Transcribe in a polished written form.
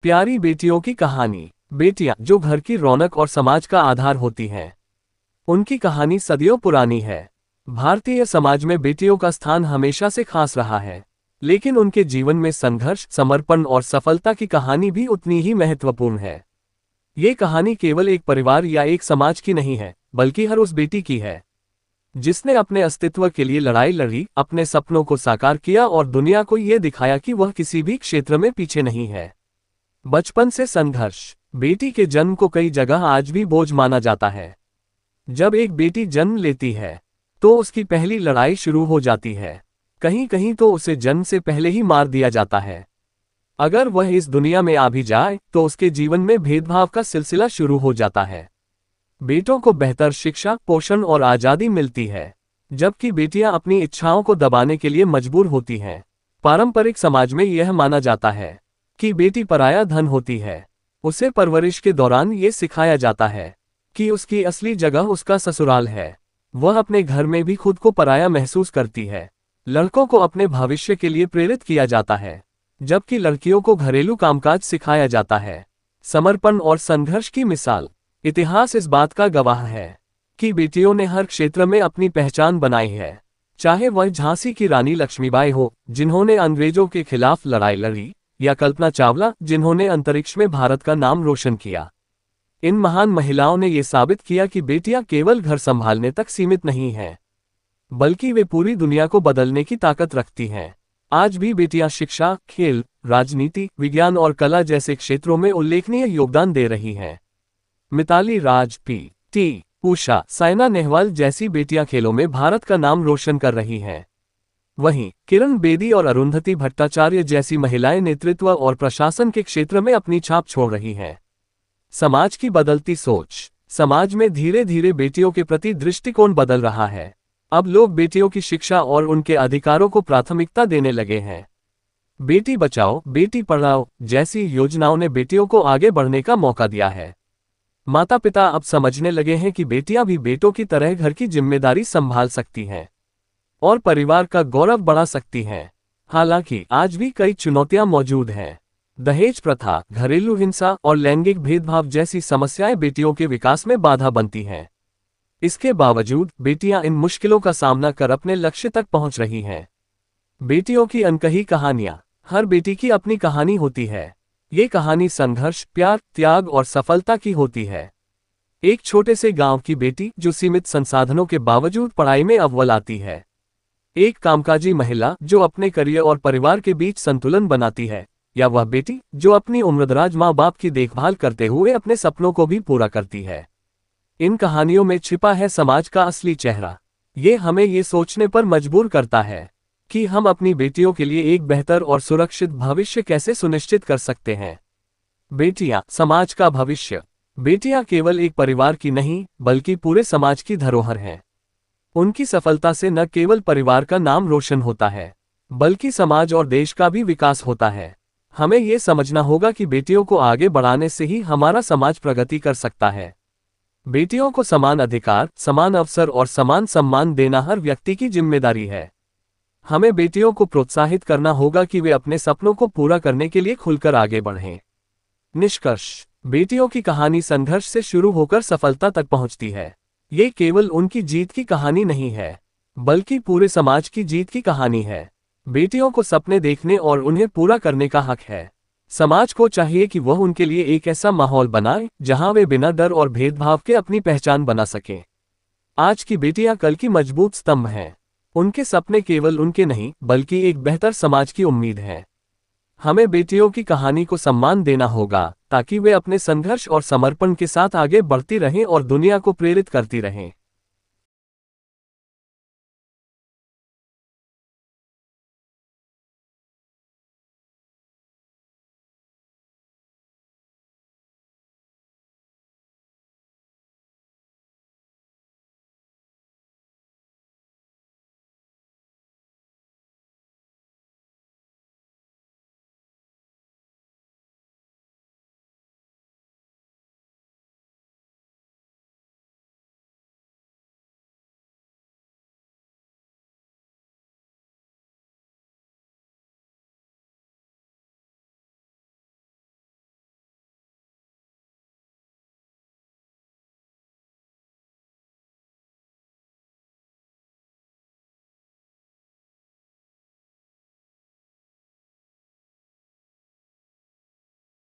प्यारी बेटियों की कहानी। बेटियां जो घर की रौनक और समाज का आधार होती हैं, उनकी कहानी सदियों पुरानी है। भारतीय समाज में बेटियों का स्थान हमेशा से खास रहा है, लेकिन उनके जीवन में संघर्ष, समर्पण और सफलता की कहानी भी उतनी ही महत्वपूर्ण है। ये कहानी केवल एक परिवार या एक समाज की नहीं है, बल्कि हर उस बेटी की है जिसने अपने अस्तित्व के लिए लड़ाई लड़ी, अपने सपनों को साकार किया और दुनिया को ये दिखाया कि वह किसी भी क्षेत्र में पीछे नहीं है। बचपन से संघर्ष। बेटी के जन्म को कई जगह आज भी बोझ माना जाता है। जब एक बेटी जन्म लेती है तो उसकी पहली लड़ाई शुरू हो जाती है। कहीं कहीं तो उसे जन्म से पहले ही मार दिया जाता है। अगर वह इस दुनिया में आ भी जाए तो उसके जीवन में भेदभाव का सिलसिला शुरू हो जाता है। बेटों को बेहतर शिक्षा, पोषण और आज़ादी मिलती है, जबकि बेटियां अपनी इच्छाओं को दबाने के लिए मजबूर होती हैं। पारंपरिक समाज में यह माना जाता है कि बेटी पराया धन होती है। उसे परवरिश के दौरान ये सिखाया जाता है कि उसकी असली जगह उसका ससुराल है। वह अपने घर में भी खुद को पराया महसूस करती है। लड़कों को अपने भविष्य के लिए प्रेरित किया जाता है, जबकि लड़कियों को घरेलू कामकाज सिखाया जाता है। समर्पण और संघर्ष की मिसाल। इतिहास इस बात का गवाह है कि बेटियों ने हर क्षेत्र में अपनी पहचान बनाई है, चाहे वह झांसी की रानी लक्ष्मीबाई हो, जिन्होंने अंग्रेजों के खिलाफ लड़ाई लड़ी, या कल्पना चावला, जिन्होंने अंतरिक्ष में भारत का नाम रोशन किया। इन महान महिलाओं ने यह साबित किया कि बेटियां केवल घर संभालने तक सीमित नहीं हैं, बल्कि वे पूरी दुनिया को बदलने की ताकत रखती हैं। आज भी बेटियां शिक्षा, खेल, राजनीति, विज्ञान और कला जैसे क्षेत्रों में उल्लेखनीय योगदान दे रही हैं। मिताली राज, पी.टी. उषा, साइना नेहवाल जैसी बेटियां खेलों में भारत का नाम रोशन कर रही हैं। वहीं किरण बेदी और अरुंधति भट्टाचार्य जैसी महिलाएं नेतृत्व और प्रशासन के क्षेत्र में अपनी छाप छोड़ रही हैं। समाज की बदलती सोच। समाज में धीरे धीरे बेटियों के प्रति दृष्टिकोण बदल रहा है। अब लोग बेटियों की शिक्षा और उनके अधिकारों को प्राथमिकता देने लगे हैं। बेटी बचाओ, बेटी पढ़ाओ जैसी योजनाओं ने बेटियों को आगे बढ़ने का मौका दिया है। माता पिता अब समझने लगे हैं कि बेटियां भी बेटों की तरह घर की जिम्मेदारी संभाल सकती हैं और परिवार का गौरव बढ़ा सकती हैं। हालांकि आज भी कई चुनौतियां मौजूद हैं। दहेज प्रथा, घरेलू हिंसा और लैंगिक भेदभाव जैसी समस्याएं बेटियों के विकास में बाधा बनती हैं। इसके बावजूद बेटियां इन मुश्किलों का सामना कर अपने लक्ष्य तक पहुंच रही हैं। बेटियों की अनकही कहानियां। हर बेटी की अपनी कहानी होती है। ये कहानी संघर्ष, प्यार, त्याग और सफलता की होती है। एक छोटे से गांव की बेटी जो सीमित संसाधनों के बावजूद पढ़ाई में अव्वल आती है। एक कामकाजी महिला जो अपने करियर और परिवार के बीच संतुलन बनाती है, या वह बेटी जो अपनी उम्रदराज माँ बाप की देखभाल करते हुए अपने सपनों को भी पूरा करती है। इन कहानियों में छिपा है समाज का असली चेहरा। ये हमें ये सोचने पर मजबूर करता है कि हम अपनी बेटियों के लिए एक बेहतर और सुरक्षित भविष्य कैसे सुनिश्चित कर सकते हैं। बेटियां, समाज का भविष्य। बेटियां केवल एक परिवार की नहीं, बल्कि पूरे समाज की धरोहर हैं। उनकी सफलता से न केवल परिवार का नाम रोशन होता है, बल्कि समाज और देश का भी विकास होता है। हमें ये समझना होगा कि बेटियों को आगे बढ़ाने से ही हमारा समाज प्रगति कर सकता है। बेटियों को समान अधिकार, समान अवसर और समान सम्मान देना हर व्यक्ति की जिम्मेदारी है। हमें बेटियों को प्रोत्साहित करना होगा कि वे अपने सपनों को पूरा करने के लिए खुलकर आगे बढ़ें। निष्कर्ष। बेटियों की कहानी संघर्ष से शुरू होकर सफलता तक पहुंचती है। ये केवल उनकी जीत की कहानी नहीं है, बल्कि पूरे समाज की जीत की कहानी है। बेटियों को सपने देखने और उन्हें पूरा करने का हक है। समाज को चाहिए कि वह उनके लिए एक ऐसा माहौल बनाए जहां वे बिना डर और भेदभाव के अपनी पहचान बना सकें। आज की बेटियां कल की मजबूत स्तंभ हैं। उनके सपने केवल उनके नहीं, बल्कि एक बेहतर समाज की उम्मीद है। हमें बेटियों की कहानी को सम्मान देना होगा, ताकि वे अपने संघर्ष और समर्पण के साथ आगे बढ़ती रहें और दुनिया को प्रेरित करती रहें।